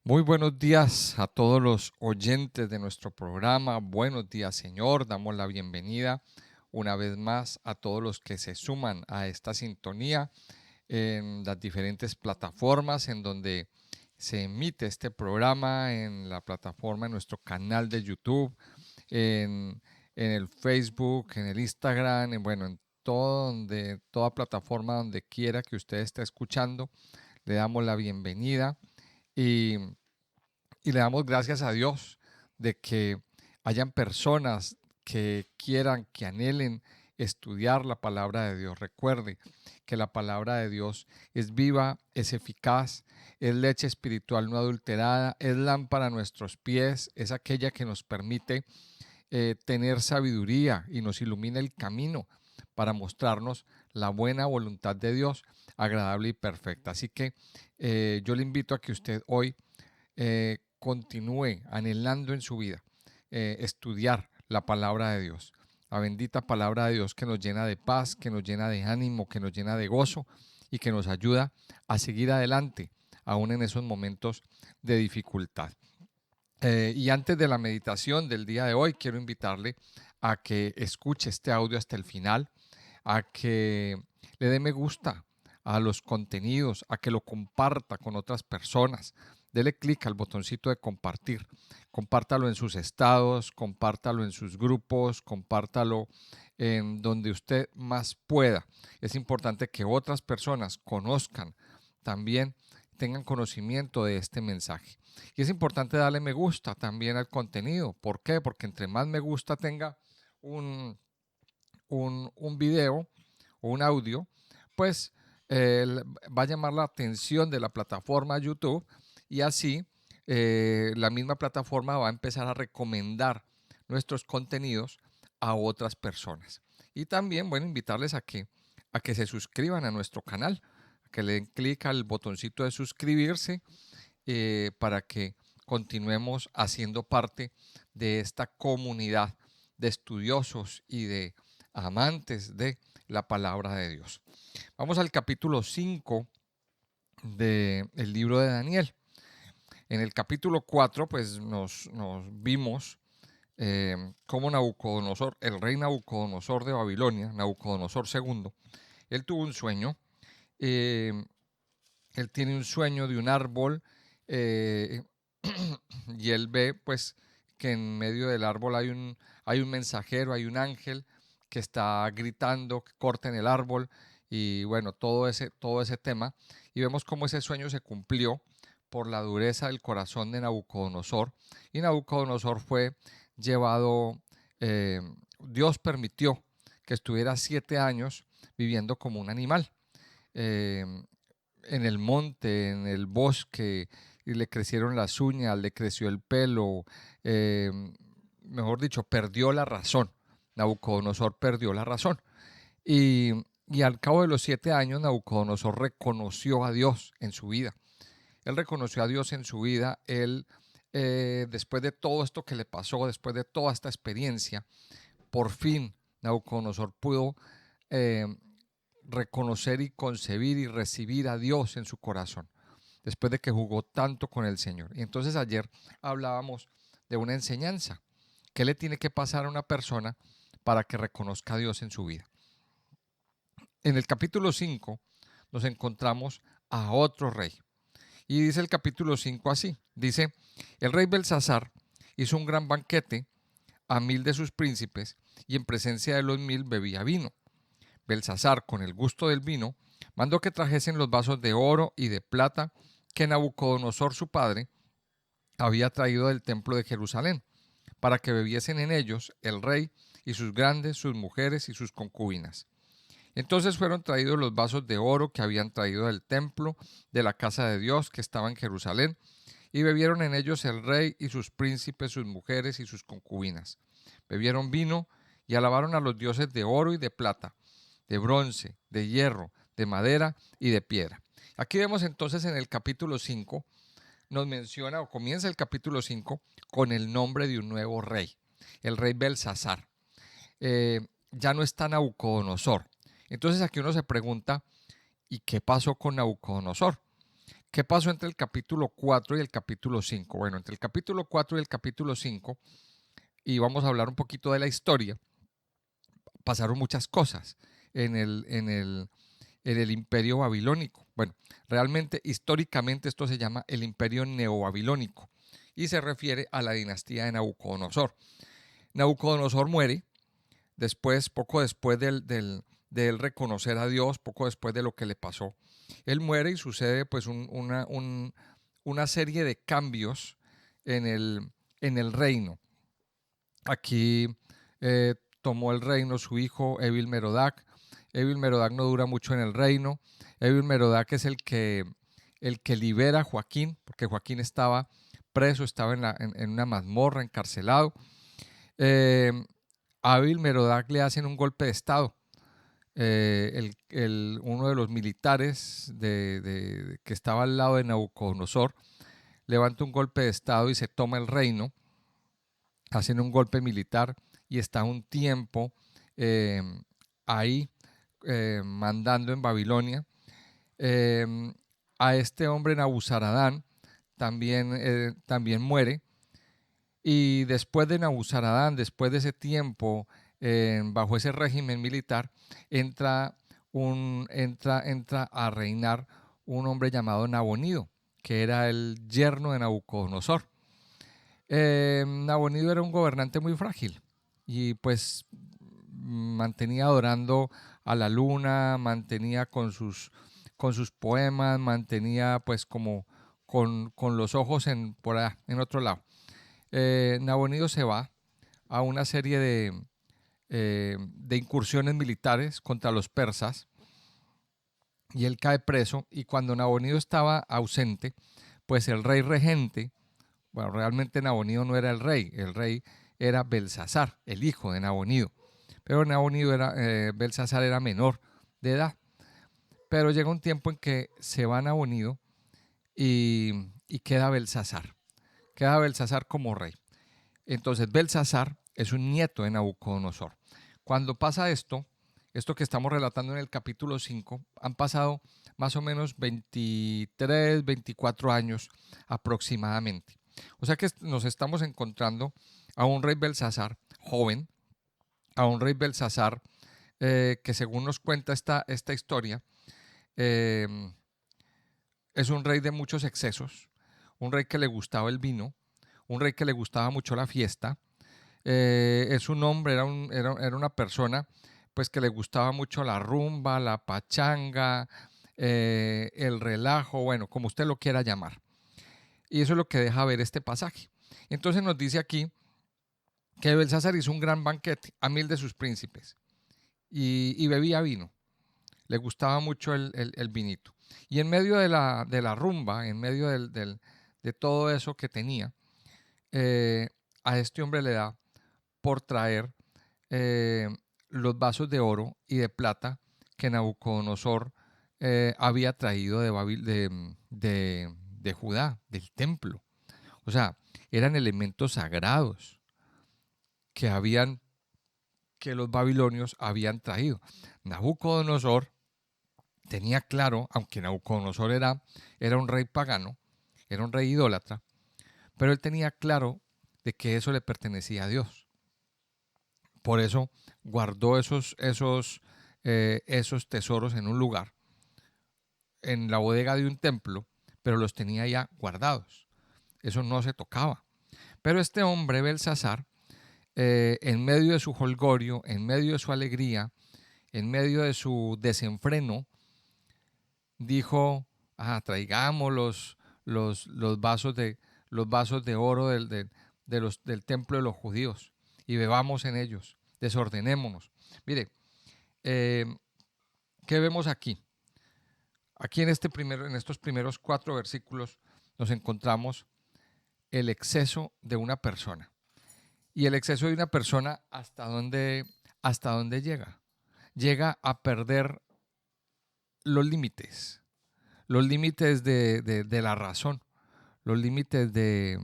Muy buenos días a todos los oyentes de nuestro programa. Buenos días, Señor. Damos la bienvenida una vez más a todos los que se suman a esta sintonía en las diferentes plataformas en donde se emite este programa, en la plataforma, en nuestro canal de YouTube, en el Facebook, en el Instagram, en toda plataforma donde quiera que usted esté escuchando. Le damos la bienvenida y y le damos gracias a Dios de que hayan personas que quieran, que anhelen estudiar la palabra de Dios. Recuerde que la palabra de Dios es viva, es eficaz, es leche espiritual no adulterada, es lámpara a nuestros pies, es aquella que nos permite tener sabiduría y nos ilumina el camino para mostrarnos la buena voluntad de Dios, agradable y perfecta. Así que yo le invito a que usted hoy continúe anhelando en su vida estudiar la palabra de Dios. La bendita palabra de Dios que nos llena de paz, que nos llena de ánimo, que nos llena de gozo y que nos ayuda a seguir adelante, aún en esos momentos de dificultad. Y antes de la meditación del día de hoy, quiero invitarle a que escuche este audio hasta el final, a que le dé me gusta a los contenidos, a que lo comparta con otras personas. Dele clic al botoncito de compartir. Compártalo en sus estados, compártalo en sus grupos, compártalo en donde usted más pueda. Es importante que otras personas conozcan también, tengan conocimiento de este mensaje. Y es importante darle me gusta también al contenido. ¿Por qué? Porque entre más me gusta tenga un, un video o un audio, pues va a llamar la atención de la plataforma YouTube y así la misma plataforma va a empezar a recomendar nuestros contenidos a otras personas. Y también, bueno, invitarles a que se suscriban a nuestro canal, a que le den clic al botoncito de suscribirse para que continuemos haciendo parte de esta comunidad de estudiosos y de amantes de la palabra de Dios. Vamos al capítulo 5 del libro de Daniel. En el capítulo 4 pues nos vimos cómo Nabucodonosor, el rey Nabucodonosor de Babilonia, Nabucodonosor segundo, él tuvo un sueño. eh, Él tiene un sueño de un árbol eh, y él ve pues que en medio del árbol hay un mensajero, hay un ángel que está gritando que corten el árbol y bueno, todo ese tema. Y vemos cómo ese sueño se cumplió por la dureza del corazón de Nabucodonosor. Y Nabucodonosor fue llevado, eh, Dios permitió que estuviera 7 años viviendo como un animal. Eh, en el monte, en el bosque, y le crecieron las uñas, le creció el pelo, eh, mejor dicho, perdió la razón. Nabucodonosor perdió la razón. Y, y al cabo de los 7 años, Nabucodonosor reconoció a Dios en su vida. Él reconoció a Dios en su vida. Él, después de todo esto que le pasó, después de toda esta experiencia, por fin Nabucodonosor pudo eh, reconocer y concebir y recibir a Dios en su corazón, después de que jugó tanto con el Señor. Y entonces ayer hablábamos de una enseñanza. ¿Qué le tiene que pasar a una persona para que reconozca a Dios en su vida? En el capítulo 5 nos encontramos a otro rey. Y dice el capítulo 5 así. Dice, el rey Belsasar hizo un gran banquete a 1000 de sus príncipes y en presencia de los 1000 bebía vino. Belsasar, con el gusto del vino, mandó que trajesen los vasos de oro y de plata que Nabucodonosor su padre había traído del templo de Jerusalén, para que bebiesen en ellos el rey y sus grandes, sus mujeres y sus concubinas. Entonces fueron traídos los vasos de oro que habían traído del templo de la casa de Dios que estaba en Jerusalén, y bebieron en ellos el rey y sus príncipes, sus mujeres y sus concubinas. Bebieron vino y alabaron a los dioses de oro y de plata, de bronce, de hierro, de madera y de piedra. Aquí vemos entonces en el capítulo 5, nos menciona o comienza el capítulo 5 con el nombre de un nuevo rey, el rey Belsasar. Ya no está Nabucodonosor. Entonces aquí uno se pregunta, ¿y qué pasó con Nabucodonosor? ¿Qué pasó entre el capítulo 4 y el capítulo 5? Bueno, entre el capítulo 4 y el capítulo 5, y vamos a hablar un poquito de la historia, pasaron muchas cosas en el imperio babilónico. Bueno, realmente históricamente esto se llama el imperio neobabilónico y se refiere a la dinastía de Nabucodonosor. Nabucodonosor muere después, poco después de él reconocer a Dios, poco después de lo que le pasó. Él muere y sucede pues una serie de cambios en el reino. Aquí tomó el reino su hijo Evil Merodach. Evil Merodach no dura mucho en el reino. Evil Merodach es el que libera a Joaquín, porque Joaquín estaba preso, estaba en una mazmorra, encarcelado. Eh, a Evil Merodach le hacen un golpe de estado. Uno de los militares que estaba al lado de Nabucodonosor levanta un golpe de estado y se toma el reino, hacen un golpe militar y está un tiempo eh, ahí mandando en Babilonia. Eh, a este hombre Nabuzaradán también muere, y después de Nabuzaradán, después de ese tiempo, bajo ese régimen militar, entra a reinar un hombre llamado Nabonido, que era el yerno de Nabucodonosor. Nabonido era un gobernante muy frágil y pues mantenía adorando a la luna, mantenía con sus poemas, mantenía pues como con los ojos por allá, en otro lado. Nabonido se va a una serie de incursiones militares contra los persas y él cae preso, y cuando Nabonido estaba ausente, pues el rey regente, bueno, realmente Nabonido no era el rey era Belsasar, el hijo de Nabonido, pero Belsasar era menor de edad. Pero llega un tiempo en que se va Nabonido y queda Belsasar como rey. Entonces Belsasar es un nieto de Nabucodonosor. Cuando pasa esto que estamos relatando en el capítulo 5, han pasado más o menos 23, 24 años aproximadamente. O sea que nos estamos encontrando a un rey Belsasar joven, a un rey Belsasar que, según nos cuenta esta historia, eh, es un rey de muchos excesos, un rey que le gustaba el vino, un rey que le gustaba mucho la fiesta. Es un hombre, era una persona pues que le gustaba mucho la rumba, la pachanga, el relajo, bueno, como usted lo quiera llamar. Y eso es lo que deja ver este pasaje. Entonces nos dice aquí que Belsasar hizo un gran banquete a 1000 de sus príncipes y bebía vino. Le gustaba mucho el vinito. Y en medio de la rumba, en medio de todo eso que tenía, a este hombre le da por traer eh, los vasos de oro y de plata que Nabucodonosor había traído de Judá, del templo. O sea, eran elementos sagrados que que los babilonios habían traído. Nabucodonosor tenía claro, aunque Nabucodonosor era un rey pagano, era un rey idólatra, pero él tenía claro de que eso le pertenecía a Dios. Por eso guardó esos tesoros en un lugar, en la bodega de un templo, pero los tenía ya guardados. Eso no se tocaba. Pero este hombre, Belsasar, en medio de su jolgorio, en medio de su alegría, en medio de su desenfreno, dijo: traigamos los vasos de oro del templo de los judíos y bebamos en ellos, desordenémonos. Mire, eh, ¿qué vemos aquí? Aquí en estos primeros 4 versículos nos encontramos el exceso de una persona. Y el exceso de una persona, ¿hasta dónde llega? Llega a perder los límites de la razón, los límites de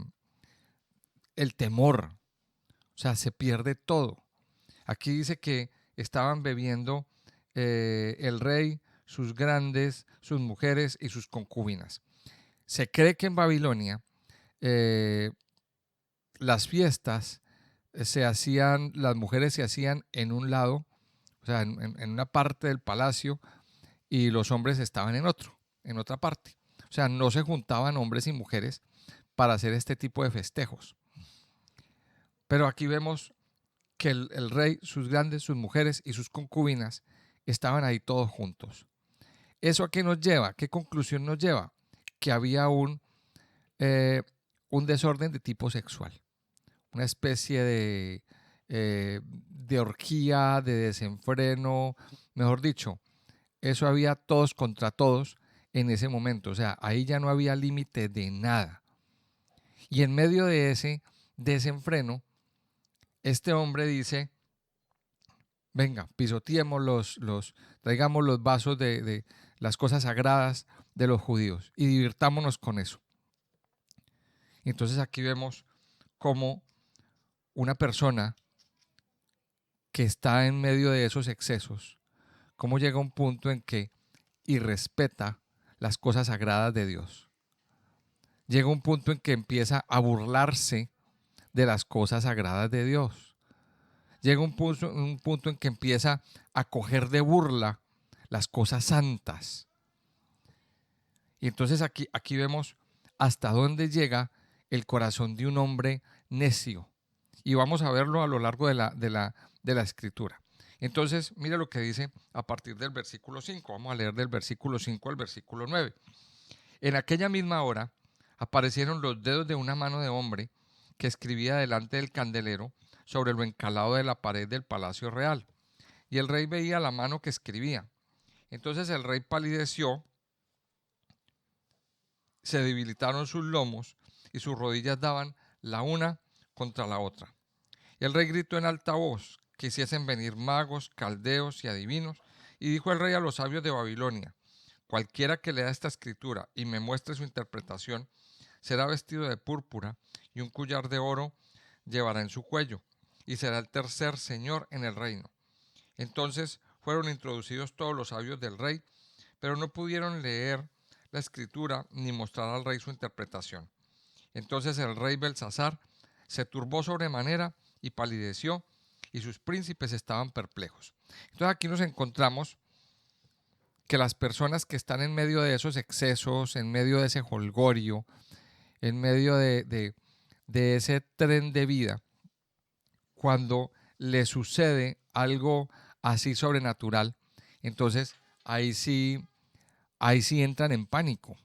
el temor. O sea, se pierde todo. Aquí dice que estaban bebiendo el rey, sus grandes, sus mujeres y sus concubinas. Se cree que en Babilonia eh, las fiestas las mujeres se hacían en un lado, o sea, en una parte del palacio, y los hombres estaban en otra parte. O sea, no se juntaban hombres y mujeres para hacer este tipo de festejos. Pero aquí vemos que el rey, sus grandes, sus mujeres y sus concubinas estaban ahí todos juntos. ¿Eso a qué nos lleva? ¿Qué conclusión nos lleva? Que había un desorden de tipo sexual, una especie de orgía, de desenfreno, mejor dicho, eso había todos contra todos en ese momento, o sea, ahí ya no había límite de nada. Y en medio de ese desenfreno, este hombre dice, venga, pisoteemos traigamos los vasos de las cosas sagradas de los judíos y divirtámonos con eso. Entonces aquí vemos cómo una persona que está en medio de esos excesos, cómo llega un punto en que irrespeta las cosas sagradas de Dios. Llega un punto en que empieza a burlarse de las cosas sagradas de Dios. Llega un punto en que empieza a coger de burla las cosas santas. Y entonces aquí vemos hasta dónde llega el corazón de un hombre necio. Y vamos a verlo a lo largo de la escritura. Entonces, mire lo que dice a partir del versículo 5. Vamos a leer del versículo 5 al versículo 9. En aquella misma hora aparecieron los dedos de una mano de hombre que escribía delante del candelero sobre lo encalado de la pared del palacio real. Y el rey veía la mano que escribía. Entonces el rey palideció, se debilitaron sus lomos y sus rodillas daban la una contra la otra. Y el rey gritó en alta voz que hiciesen venir magos, caldeos y adivinos. Y dijo el rey a los sabios de Babilonia: cualquiera que lea esta escritura y me muestre su interpretación, será vestido de púrpura y un collar de oro llevará en su cuello, y será el tercer señor en el reino. Entonces fueron introducidos todos los sabios del rey, pero no pudieron leer la escritura ni mostrar al rey su interpretación. Entonces el rey Belsasar se turbó sobremanera y palideció, y sus príncipes estaban perplejos. Entonces aquí nos encontramos que las personas que están en medio de esos excesos, en medio de ese jolgorio, en medio de ese tren de vida, cuando le sucede algo así sobrenatural, entonces ahí sí entran en pánico,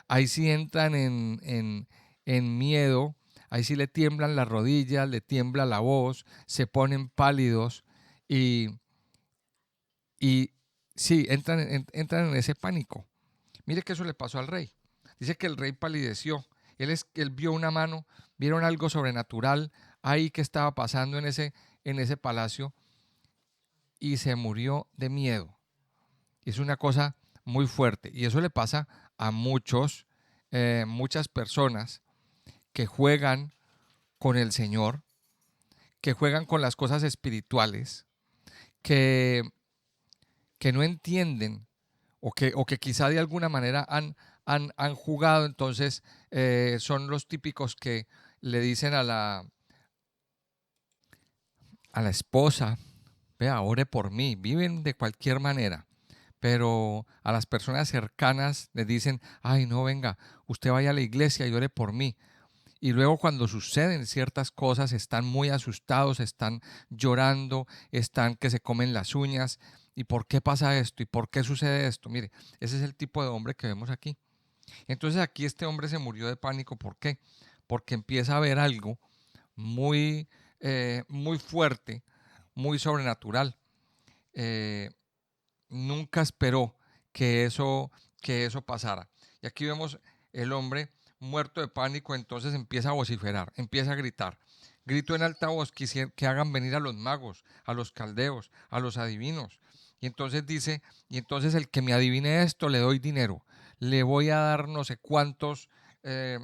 ahí sí entran en miedo, ahí sí le tiemblan las rodillas, le tiembla la voz, se ponen pálidos y sí, entran en ese pánico. Mire que eso le pasó al rey. Dice que el rey palideció. Él vio una mano, vieron algo sobrenatural ahí que estaba pasando en ese palacio y se murió de miedo. Es una cosa muy fuerte y eso le pasa a muchas personas que juegan con el Señor, que juegan con las cosas espirituales, que, que no entienden o que quizá de alguna manera han jugado, entonces son los típicos que le dicen a la esposa: vea, ore por mí. Viven de cualquier manera, pero a las personas cercanas les dicen: ay, no, venga, usted vaya a la iglesia y ore por mí. Y luego cuando suceden ciertas cosas están muy asustados, están llorando, están que se comen las uñas. ¿Y por qué pasa esto? ¿Y por qué sucede esto? Mire, ese es el tipo de hombre que vemos aquí. Entonces aquí este hombre se murió de pánico. ¿Por qué? Porque empieza a ver algo muy, muy fuerte, muy sobrenatural. Eh, Nunca esperó que eso pasara. Y aquí vemos el hombre muerto de pánico, entonces empieza a vociferar, empieza a gritar. Grito en alta voz que hagan venir a los magos, a los caldeos, a los adivinos. Y entonces dice, y entonces el que me adivine esto le doy dinero. Le voy a dar no sé cuántos,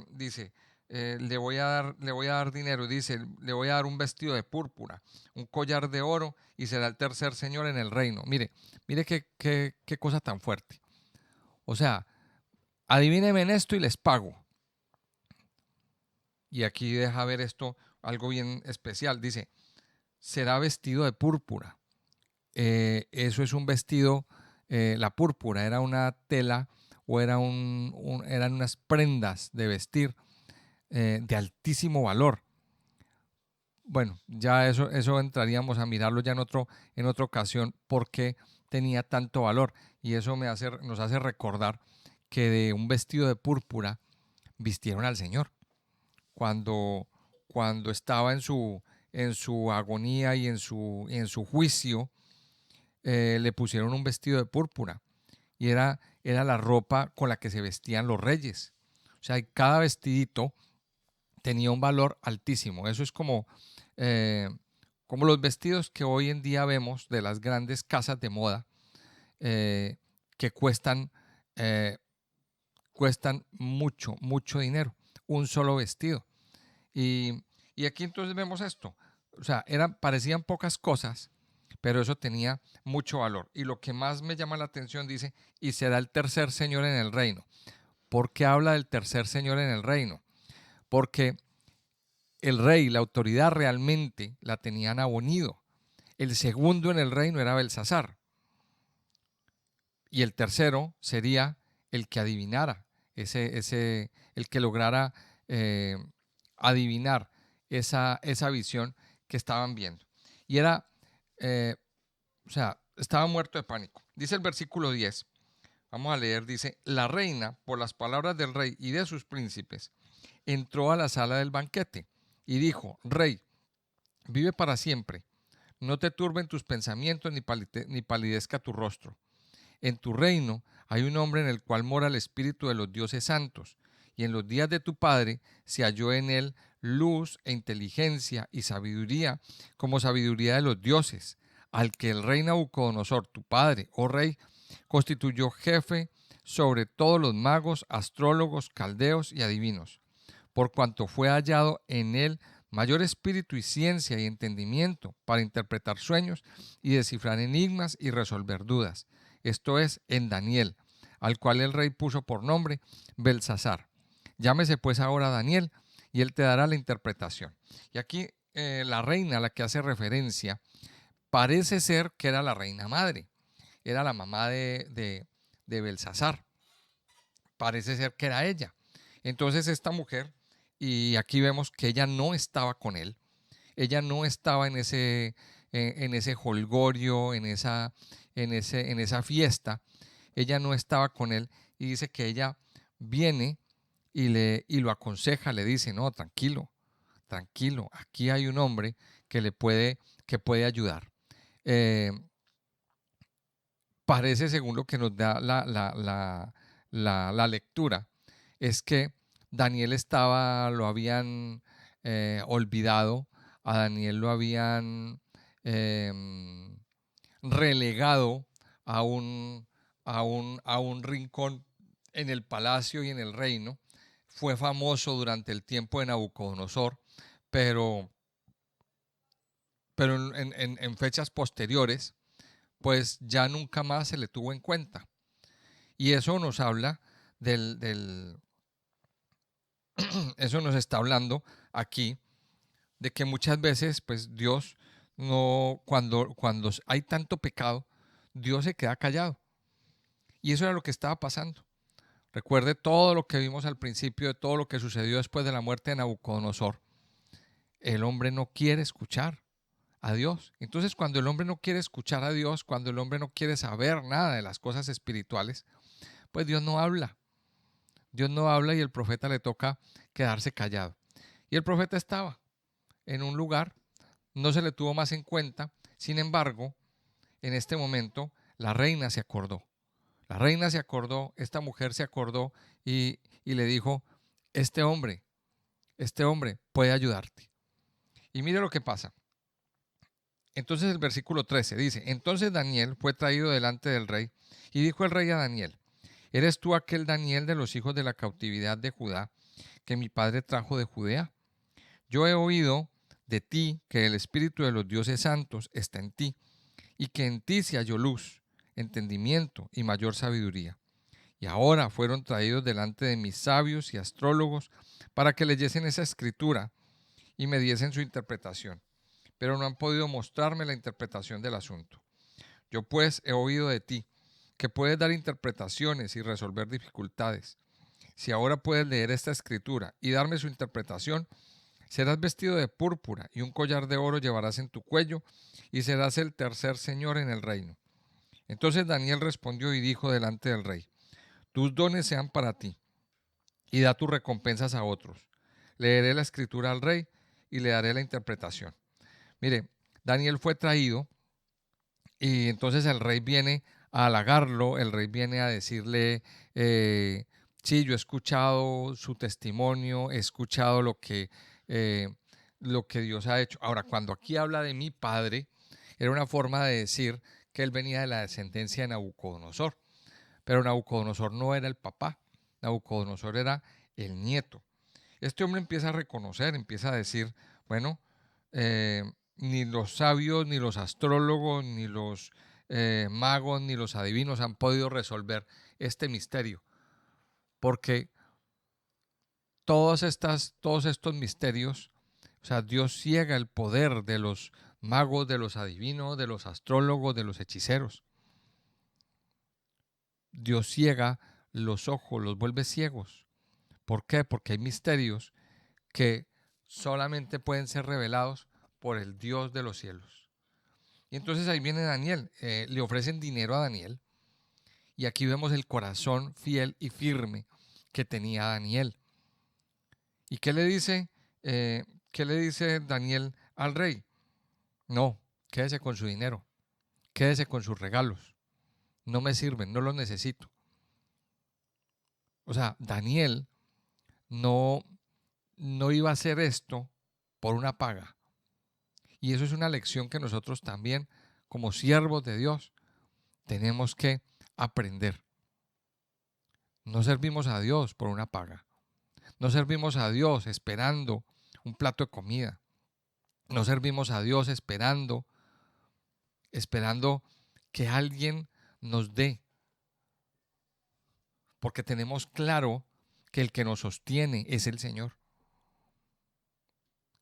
dice, le voy a dar dinero, dice, le voy a dar un vestido de púrpura, un collar de oro y será el tercer señor en el reino. Mire qué cosa tan fuerte. O sea, Adivínenme en esto y les pago. Y aquí deja ver esto, algo bien especial. Dice, será vestido de púrpura. Eso es un vestido, la púrpura era una tela o eran unas prendas de vestir de altísimo valor. Bueno, ya eso entraríamos a mirarlo ya en otra ocasión, porque tenía tanto valor. Y eso nos hace recordar que de un vestido de púrpura vistieron al Señor cuando, cuando estaba en su agonía y en su juicio. Le pusieron un vestido de púrpura y era la ropa con la que se vestían los reyes. O sea, cada vestidito tenía un valor altísimo. Eso es eh, como los vestidos que hoy en día vemos de las grandes casas de moda, eh, que cuestan mucho, mucho dinero, un solo vestido. Y aquí entonces vemos esto. O sea, parecían pocas cosas, pero eso tenía mucho valor. Y lo que más me llama la atención dice, y será el tercer señor en el reino. ¿Por qué habla del tercer señor en el reino? Porque el rey, la autoridad realmente la tenía Nabonido. El segundo en el reino era Belsasar. Y el tercero sería el que adivinara, el que lograra eh, adivinar esa visión que estaban viendo. Y eh, estaba muerto de pánico. Dice el versículo 10, vamos a leer, dice, la reina, por las palabras del rey y de sus príncipes, entró a la sala del banquete y dijo, rey, vive para siempre, no te turben tus pensamientos ni palidezca tu rostro. En tu reino hay un hombre en el cual mora el espíritu de los dioses santos, y en los días de tu padre se halló en él luz e inteligencia y sabiduría, como sabiduría de los dioses, al que el rey Nabucodonosor, tu padre, oh rey, constituyó jefe sobre todos los magos, astrólogos, caldeos y adivinos, por cuanto fue hallado en él mayor espíritu y ciencia y entendimiento para interpretar sueños y descifrar enigmas y resolver dudas. Esto es, en Daniel, al cual el rey puso por nombre Belsasar. Llámese pues ahora Daniel, y él te dará la interpretación. Y aquí la reina a la que hace referencia parece ser que era la reina madre, era la mamá de Belsasar. Parece ser que era ella. Entonces esta mujer, y aquí vemos que ella no estaba con él, ella no estaba en ese jolgorio, en esa fiesta, ella no estaba con él, y dice que ella viene y lo aconseja, le dice, no, tranquilo, tranquilo, aquí hay un hombre que puede ayudar. Eh, Parece, según lo que nos da la lectura, es que Daniel lo habían olvidado, a Daniel lo habían relegado a un rincón en el palacio y en el reino. Fue famoso durante el tiempo de Nabucodonosor, pero, pero en fechas posteriores, pues ya nunca más se le tuvo en cuenta. Y eso nos habla eso nos está hablando aquí de que muchas veces, pues Dios no, cuando hay tanto pecado, Dios se queda callado. Y eso era lo que estaba pasando. Recuerde todo lo que vimos al principio, de todo lo que sucedió después de la muerte de Nabucodonosor. El hombre no quiere escuchar a Dios. Entonces, cuando el hombre no quiere escuchar a Dios, cuando el hombre no quiere saber nada de las cosas espirituales, pues Dios no habla. Dios no habla y el profeta le toca quedarse callado. Y el profeta estaba en un lugar, no se le tuvo más en cuenta. Sin embargo, en este momento, la reina se acordó. La reina se acordó, esta mujer se acordó y le dijo, este hombre puede ayudarte. Y mire lo que pasa. Entonces el versículo 13 dice, entonces Daniel fue traído delante del rey y dijo el rey a Daniel, ¿eres tú aquel Daniel de los hijos de la cautividad de Judá que mi padre trajo de Judea? Yo he oído de ti que el espíritu de los dioses santos está en ti y que en ti se halló luz, entendimiento y mayor sabiduría. Y ahora fueron traídos delante de mis sabios y astrólogos para que leyesen esa escritura y me diesen su interpretación, pero no han podido mostrarme la interpretación del asunto. Yo pues he oído de ti, que puedes dar interpretaciones y resolver dificultades. Si ahora puedes leer esta escritura y darme su interpretación, serás vestido de púrpura y un collar de oro llevarás en tu cuello y serás el tercer señor en el reino. Entonces Daniel respondió y dijo delante del rey: tus dones sean para ti y da tus recompensas a otros. Leeré la escritura al rey y le daré la interpretación. Mire, Daniel fue traído y entonces el rey viene a halagarlo, el rey viene a decirle, sí, yo he escuchado su testimonio, he escuchado eh, lo que Dios ha hecho. Ahora, cuando aquí habla de mi padre, era una forma de decir que él venía de la descendencia de Nabucodonosor, pero Nabucodonosor no era el papá, Nabucodonosor era el nieto. Este hombre empieza a reconocer, empieza a decir, bueno, ni los sabios, ni los astrólogos, ni los magos, ni los adivinos han podido resolver este misterio, porque todos estos misterios, o sea, Dios ciega el poder de los magos, de los adivinos, de los astrólogos, de los hechiceros. Dios ciega los ojos, los vuelve ciegos. ¿Por qué? Porque hay misterios que solamente pueden ser revelados por el Dios de los cielos. Y entonces ahí viene Daniel, le ofrecen dinero a Daniel, y aquí vemos el corazón fiel y firme que tenía Daniel. ¿Y qué le dice? ¿Qué le dice Daniel al rey? No, quédese con su dinero, quédese con sus regalos, no me sirven, no los necesito. O sea, Daniel no iba a hacer esto por una paga. Y eso es una lección que nosotros también, como siervos de Dios, tenemos que aprender. No servimos a Dios por una paga. No servimos a Dios esperando un plato de comida. No servimos a Dios esperando que alguien nos dé. Porque tenemos claro que el que nos sostiene es el Señor.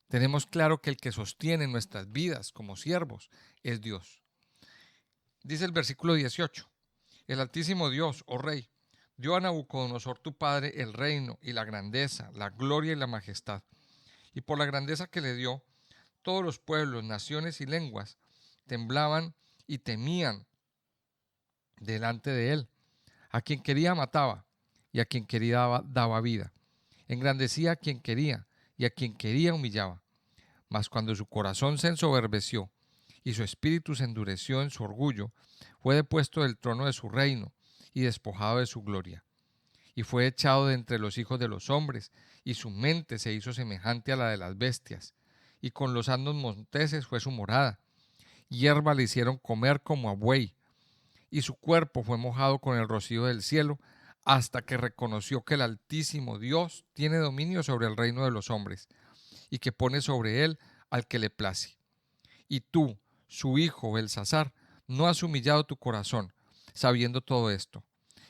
Tenemos claro que el que sostiene nuestras vidas como siervos es Dios. Dice el versículo 18: el Altísimo Dios, oh Rey, dio a Nabucodonosor tu padre el reino y la grandeza, la gloria y la majestad. Y por la grandeza que le dio, todos los pueblos, naciones y lenguas temblaban y temían delante de él. A quien quería mataba y a quien quería daba vida. Engrandecía a quien quería y a quien quería humillaba. Mas cuando su corazón se ensoberbeció y su espíritu se endureció en su orgullo, fue depuesto del trono de su reino y despojado de su gloria. Y fue echado de entre los hijos de los hombres, y su mente se hizo semejante a la de las bestias. Y con los asnos monteses fue su morada. Hierba le hicieron comer como a buey, y su cuerpo fue mojado con el rocío del cielo, hasta que reconoció que el Altísimo Dios tiene dominio sobre el reino de los hombres, y que pone sobre él al que le place. Y tú, su hijo Belsasar, no has humillado tu corazón, sabiendo todo esto,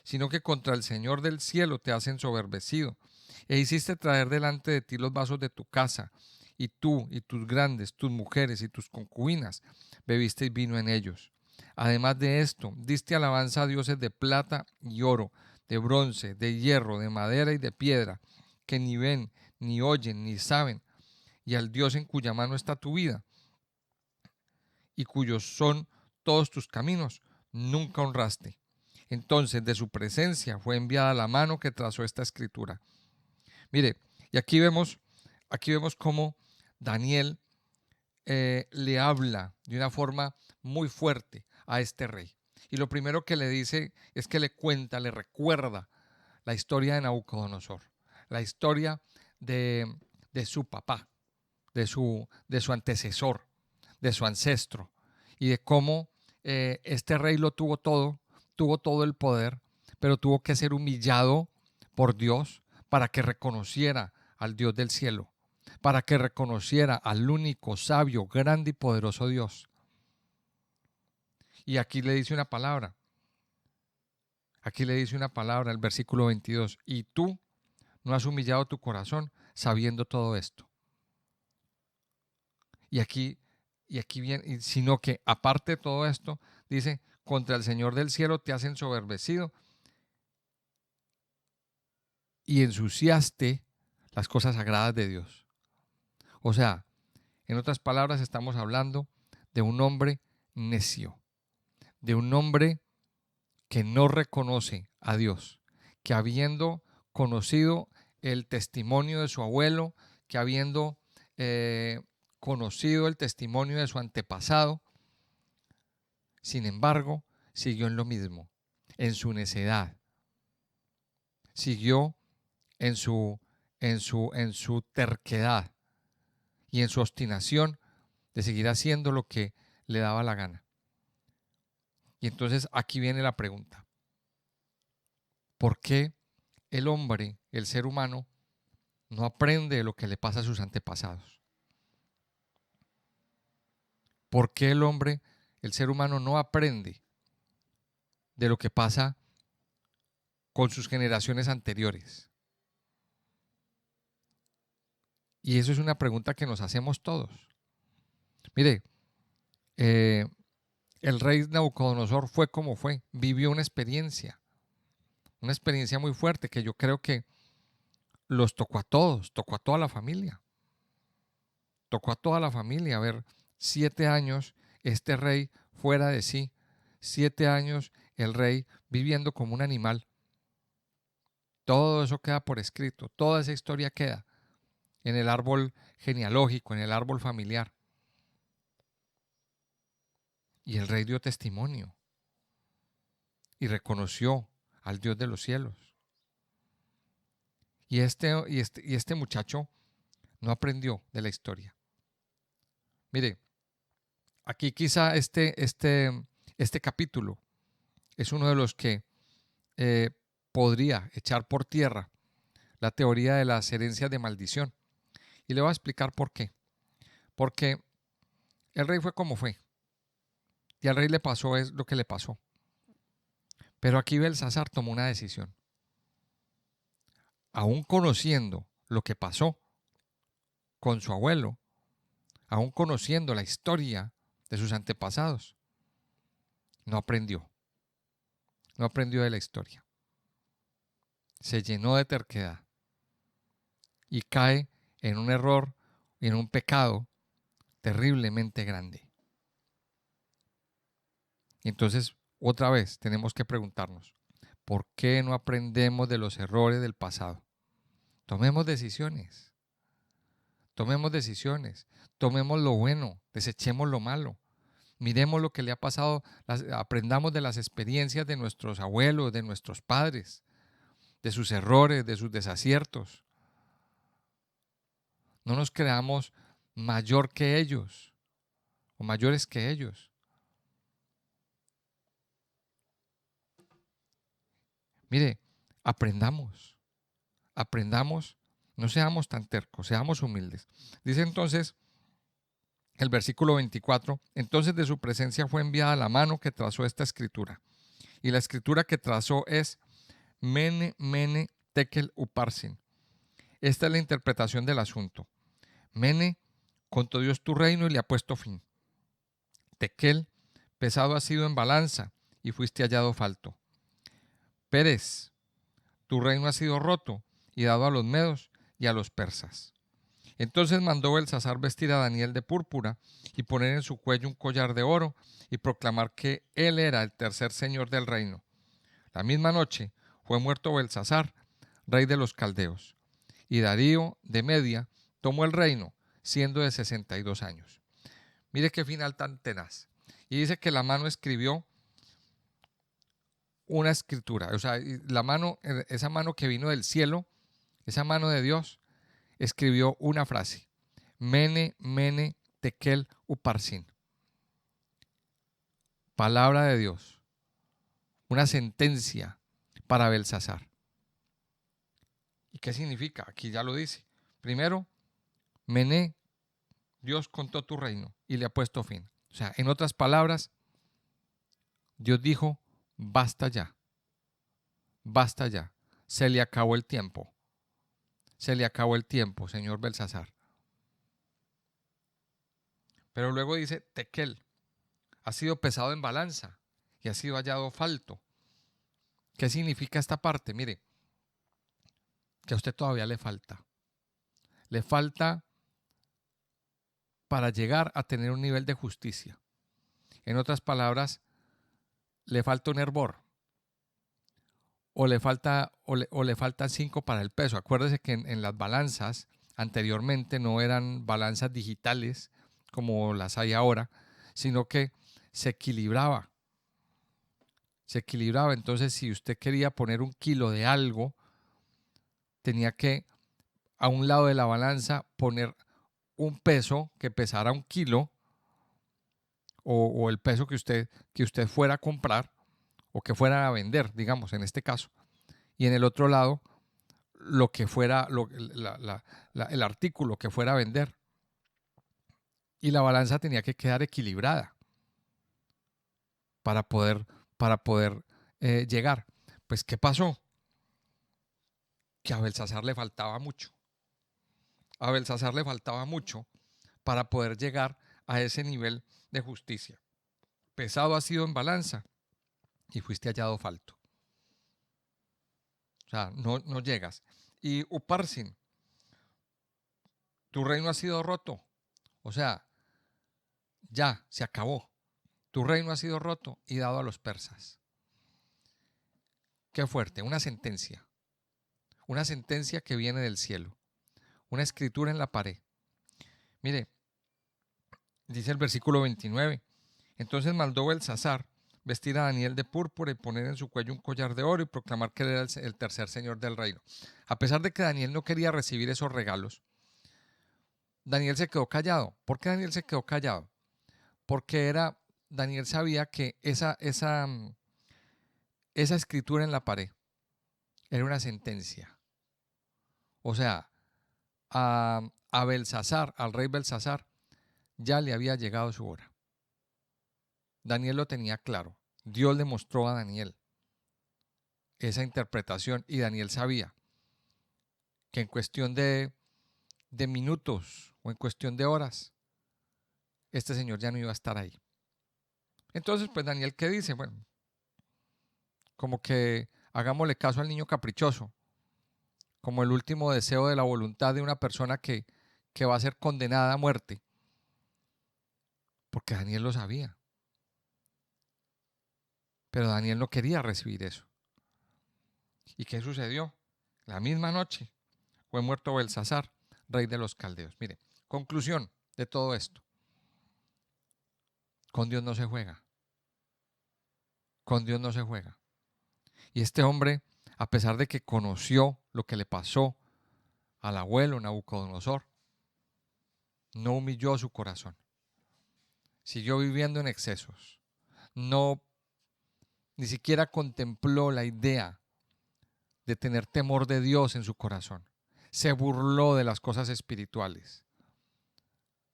sino que contra el Señor del cielo te has ensoberbecido, e hiciste traer delante de ti los vasos de tu casa, y tú y tus grandes, tus mujeres y tus concubinas, bebisteis vino en ellos. Además de esto, diste alabanza a dioses de plata y oro, de bronce, de hierro, de madera y de piedra, que ni ven, ni oyen, ni saben, y al Dios en cuya mano está tu vida, y cuyos son todos tus caminos, nunca honraste. Entonces de su presencia fue enviada la mano que trazó esta escritura. Mire, y aquí vemos cómo Daniel le habla de una forma muy fuerte a este rey. Y lo primero que le dice es que le cuenta, le recuerda la historia de Nabucodonosor, la historia de su papá, de su antecesor, de su ancestro, y de cómo este rey lo tuvo todo el poder, pero tuvo que ser humillado por Dios para que reconociera al Dios del cielo, para que reconociera al único sabio, grande y poderoso Dios. Y aquí le dice una palabra. Aquí le dice una palabra, el versículo 22, y tú no has humillado tu corazón sabiendo todo esto. Y aquí viene, sino que aparte de todo esto, dice, contra el Señor del cielo te has ensoberbecido y ensuciaste las cosas sagradas de Dios. O sea, en otras palabras, estamos hablando de un hombre necio, de un hombre que no reconoce a Dios, que habiendo conocido el testimonio de su abuelo, que habiendo conocido el testimonio de su antepasado, sin embargo, siguió en lo mismo, en su necedad, siguió en su terquedad y en su obstinación de seguir haciendo lo que le daba la gana. Y entonces aquí viene la pregunta: ¿por qué el hombre, el ser humano, no aprende de lo que le pasa a sus antepasados? ¿Por qué el hombre, el ser humano, no aprende de lo que pasa con sus generaciones anteriores? Y eso es una pregunta que nos hacemos todos. Mire, el rey Nabucodonosor fue como fue, vivió una experiencia muy fuerte que yo creo que los tocó a todos, tocó a toda la familia. Tocó a toda la familia. A ver, 7 años este rey fuera de sí, 7 años el rey viviendo como un animal. Todo eso queda por escrito, toda esa historia queda en el árbol genealógico, en el árbol familiar. Y el rey dio testimonio y reconoció al Dios de los cielos. Y este muchacho no aprendió de la historia. Mire, aquí quizá este capítulo es uno de los que podría echar por tierra la teoría de las herencias de maldición. Y le voy a explicar por qué. Porque el rey fue como fue. Y al rey le pasó es lo que le pasó. Pero aquí Belsasar tomó una decisión. Aún conociendo lo que pasó con su abuelo, aún conociendo la historia de sus antepasados, no aprendió. No aprendió de la historia. Se llenó de terquedad y cae en un error y en un pecado terriblemente grande. Y entonces, otra vez, tenemos que preguntarnos, ¿por qué no aprendemos de los errores del pasado? Tomemos decisiones, tomemos lo bueno, desechemos lo malo, miremos lo que le ha pasado, aprendamos de las experiencias de nuestros abuelos, de nuestros padres, de sus errores, de sus desaciertos. No nos creamos mayor que ellos o mayores que ellos. Mire, aprendamos, no seamos tan tercos, seamos humildes. Dice entonces el versículo 24, entonces de su presencia fue enviada la mano que trazó esta escritura. Y la escritura que trazó es Mene, Mene, Tekel, Uparsin. Esta es la interpretación del asunto. Mene, contó Dios tu reino y le ha puesto fin. Tekel, pesado has sido en balanza y fuiste hallado falto. Pérez, tu reino ha sido roto y dado a los medos y a los persas. Entonces mandó Belsasar vestir a Daniel de púrpura y poner en su cuello un collar de oro y proclamar que él era el tercer señor del reino. La misma noche fue muerto Belsasar, rey de los caldeos, y Darío de Media tomó el reino, siendo de 62 años. Mire qué final tan tenaz. Y dice que la mano escribió una escritura, o sea, esa mano que vino del cielo, esa mano de Dios, escribió una frase: Mene, Mene, Tekel, Uparsin. Palabra de Dios, una sentencia para Belsasar. ¿Y qué significa? Aquí ya lo dice. Primero, Mene, Dios contó tu reino y le ha puesto fin. O sea, en otras palabras, Dios dijo, basta ya. basta ya, se le acabó el tiempo. Se le acabó el tiempo, señor Belsasar. Pero luego dice, Tekel, ha sido pesado en balanza y ha sido hallado falto. ¿Qué significa esta parte? Mire, que a usted todavía le falta. Le falta para llegar a tener un nivel de justicia. En otras palabras, le falta un hervor. O le faltan 5 para el peso. Acuérdese que en las balanzas anteriormente no eran balanzas digitales como las hay ahora, sino que se equilibraba. Se equilibraba. Entonces, si usted quería poner 1 kilo de algo, tenía que a un lado de la balanza poner un peso que pesara 1 kilo o el peso que usted fuera a comprar o que fuera a vender, digamos, en este caso. Y en el otro lado, lo que fuera, el artículo que fuera a vender. Y la balanza tenía que quedar equilibrada para poder llegar. Pues, ¿qué pasó? Que a Belsasar le faltaba mucho. A Belsasar le faltaba mucho para poder llegar a ese nivel de justicia. Pesado ha sido en balanza y fuiste hallado falto. O sea, no llegas. Y Uparsin, tu reino ha sido roto. O sea, ya se acabó. Tu reino ha sido roto y dado a los persas. Qué fuerte, una sentencia. Una sentencia que viene del cielo. Una escritura en la pared. Mire, dice el versículo 29. Entonces mandó Belsasar vestir a Daniel de púrpura y poner en su cuello un collar de oro y proclamar que él era el tercer señor del reino. A pesar de que Daniel no quería recibir esos regalos, Daniel se quedó callado. ¿Por qué Daniel se quedó callado? Porque Daniel sabía que esa escritura en la pared era una sentencia. O sea, a Belsasar, al rey Belsasar, ya le había llegado su hora. Daniel lo tenía claro. Dios le mostró a Daniel esa interpretación y Daniel sabía que en cuestión de minutos o en cuestión de horas, este señor ya no iba a estar ahí. Entonces, pues Daniel, ¿qué dice? Bueno, como que hagámosle caso al niño caprichoso, como el último deseo de la voluntad de una persona que va a ser condenada a muerte, porque Daniel lo sabía. Pero Daniel no quería recibir eso. ¿Y qué sucedió? La misma noche fue muerto Belsasar, rey de los caldeos. Mire, conclusión de todo esto. Con Dios no se juega. Con Dios no se juega. Y este hombre, a pesar de que conoció lo que le pasó al abuelo Nabucodonosor, no humilló su corazón. Siguió viviendo en excesos. No, ni siquiera contempló la idea de tener temor de Dios en su corazón. Se burló de las cosas espirituales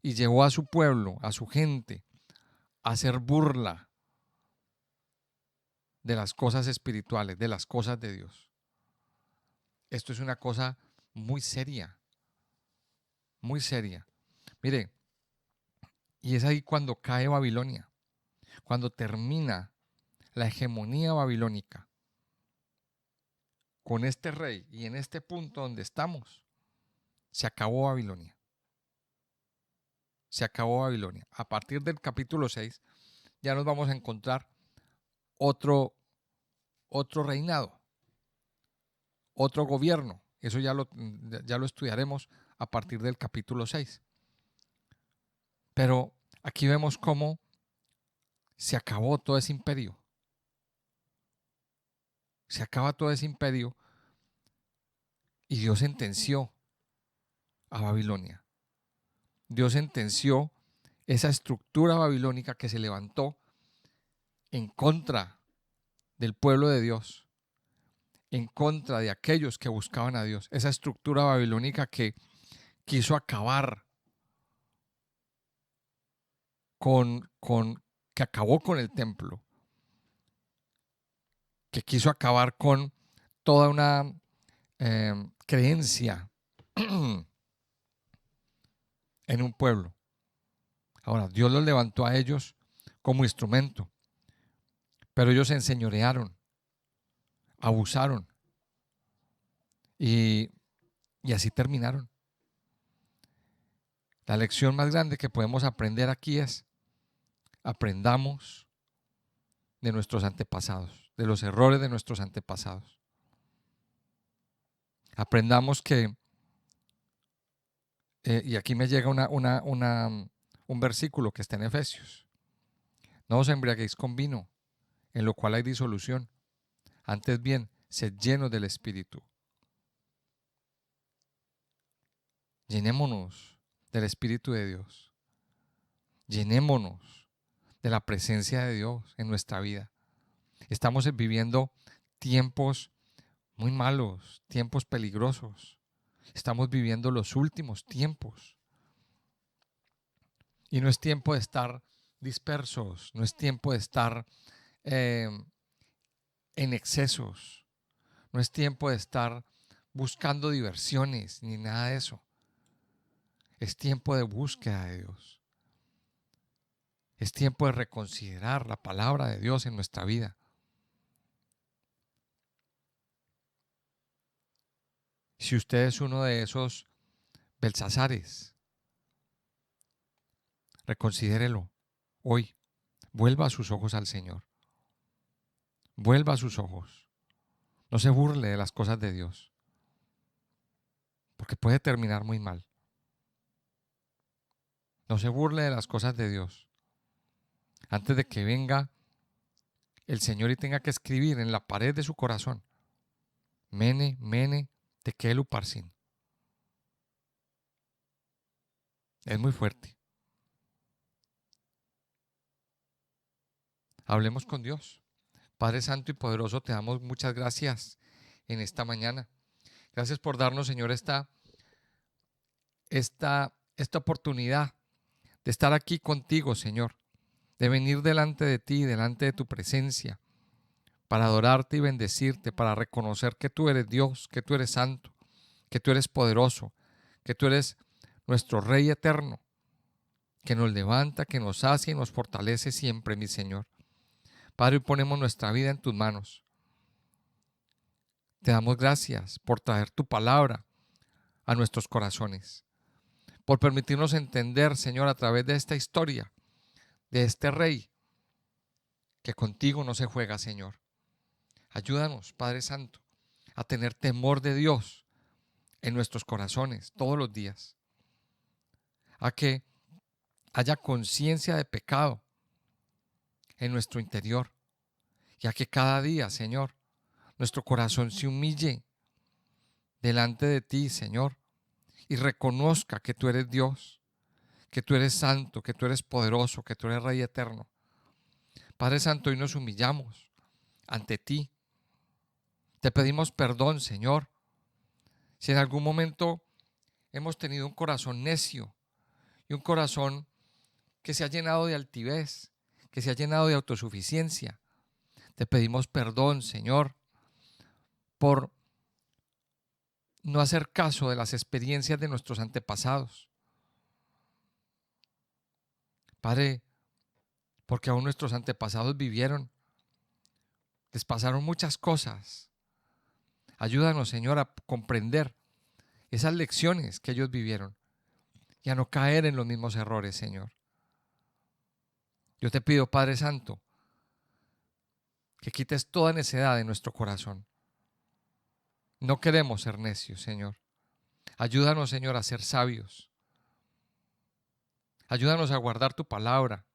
y llevó a su pueblo, a su gente, a hacer burla de las cosas espirituales, de las cosas de Dios. Esto es una cosa muy seria, muy seria. Mire, y es ahí cuando cae Babilonia, cuando termina la hegemonía babilónica con este rey y en este punto donde estamos, se acabó Babilonia. Se acabó Babilonia. A partir del capítulo 6 ya nos vamos a encontrar otro reinado, otro gobierno. Eso ya lo estudiaremos a partir del capítulo 6. Pero aquí vemos cómo se acabó todo ese imperio. Se acaba todo ese imperio y Dios sentenció a Babilonia. Dios sentenció esa estructura babilónica que se levantó en contra del pueblo de Dios, en contra de aquellos que buscaban a Dios. Esa estructura babilónica que quiso acabar que acabó con el templo, que quiso acabar con toda una creencia en un pueblo. Ahora, Dios los levantó a ellos como instrumento, pero ellos se enseñorearon, abusaron y así terminaron. La lección más grande que podemos aprender aquí es: aprendamos de nuestros antepasados, de los errores de nuestros antepasados. Aprendamos que, y aquí me llega un versículo que está en Efesios: no os embriaguéis con vino, en lo cual hay disolución, antes bien, sed llenos del Espíritu. Llenémonos del Espíritu de Dios. Llenémonos de la presencia de Dios en nuestra vida. Estamos viviendo tiempos muy malos, tiempos peligrosos. Estamos viviendo los últimos tiempos. Y no es tiempo de estar dispersos, no es tiempo de estar en excesos, no es tiempo de estar buscando diversiones ni nada de eso. Es tiempo de búsqueda de Dios. Es tiempo de reconsiderar la palabra de Dios en nuestra vida. Si usted es uno de esos Belsasares, reconsidérelo hoy. Vuelva sus ojos al Señor. Vuelva sus ojos. No se burle de las cosas de Dios, porque puede terminar muy mal. No se burle de las cosas de Dios. Antes de que venga el Señor y tenga que escribir en la pared de su corazón: Mene, Mene, Tekel Uparsin. Es muy fuerte. Hablemos con Dios. Padre Santo y Poderoso, te damos muchas gracias en esta mañana. Gracias por darnos, Señor, esta oportunidad de estar aquí contigo, Señor, de venir delante de ti, delante de tu presencia, para adorarte y bendecirte, para reconocer que tú eres Dios, que tú eres santo, que tú eres poderoso, que tú eres nuestro Rey eterno, que nos levanta, que nos hace y nos fortalece siempre, mi Señor. Padre, hoy ponemos nuestra vida en tus manos. Te damos gracias por traer tu palabra a nuestros corazones, por permitirnos entender, Señor, a través de esta historia, de este Rey, que contigo no se juega, Señor. Ayúdanos, Padre Santo, a tener temor de Dios en nuestros corazones todos los días, a que haya conciencia de pecado en nuestro interior, y a que cada día, Señor, nuestro corazón se humille delante de ti, Señor, y reconozca que tú eres Dios, que tú eres santo, que tú eres poderoso, que tú eres Rey eterno. Padre Santo, hoy nos humillamos ante ti. Te pedimos perdón, Señor, si en algún momento hemos tenido un corazón necio y un corazón que se ha llenado de altivez, que se ha llenado de autosuficiencia. Te pedimos perdón, Señor, por no hacer caso de las experiencias de nuestros antepasados. Padre, porque aún nuestros antepasados vivieron, les pasaron muchas cosas. Ayúdanos, Señor, a comprender esas lecciones que ellos vivieron y a no caer en los mismos errores, Señor. Yo te pido, Padre Santo, que quites toda necedad de nuestro corazón. No queremos ser necios, Señor. Ayúdanos, Señor, a ser sabios. Ayúdanos a guardar tu palabra.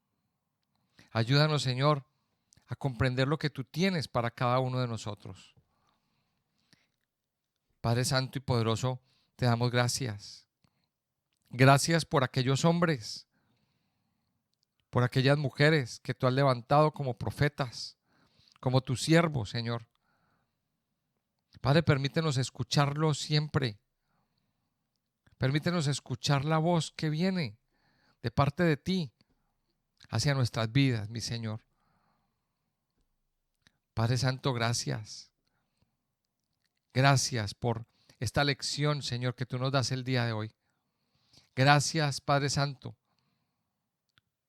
Ayúdanos, Señor, a comprender lo que tú tienes para cada uno de nosotros. Padre Santo y Poderoso, te damos gracias. Gracias por aquellos hombres, por aquellas mujeres que tú has levantado como profetas, como tus siervos, Señor. Padre, permítenos escucharlo siempre. Permítenos escuchar la voz que viene de parte de ti hacia nuestras vidas, mi Señor. Padre Santo, gracias. Gracias por esta lección, Señor, que tú nos das el día de hoy. Gracias, Padre Santo,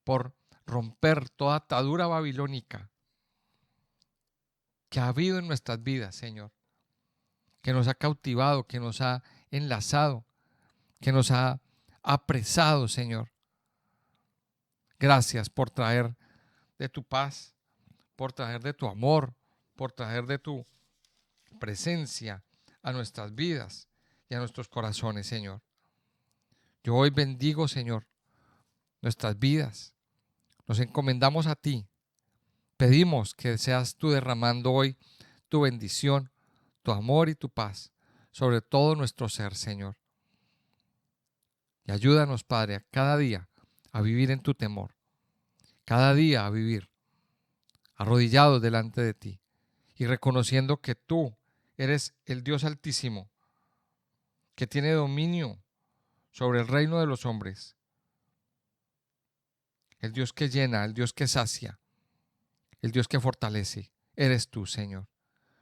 por romper toda atadura babilónica que ha habido en nuestras vidas, Señor, que nos ha cautivado, que nos ha enlazado, que nos ha apresado, Señor. Gracias por traer de tu paz, por traer de tu amor, por traer de tu presencia a nuestras vidas y a nuestros corazones, Señor. Yo hoy bendigo, Señor, nuestras vidas. Nos encomendamos a ti. Pedimos que seas tú derramando hoy tu bendición, tu amor y tu paz sobre todo nuestro ser, Señor. Y ayúdanos, Padre, a cada día a vivir en tu temor, cada día a vivir arrodillados delante de ti y reconociendo que tú eres el Dios Altísimo, que tiene dominio sobre el reino de los hombres, el Dios que llena, el Dios que sacia, el Dios que fortalece. Eres tú, Señor.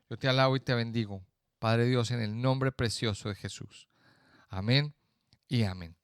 Yo te alabo y te bendigo, Padre Dios, en el nombre precioso de Jesús. Amén y amén.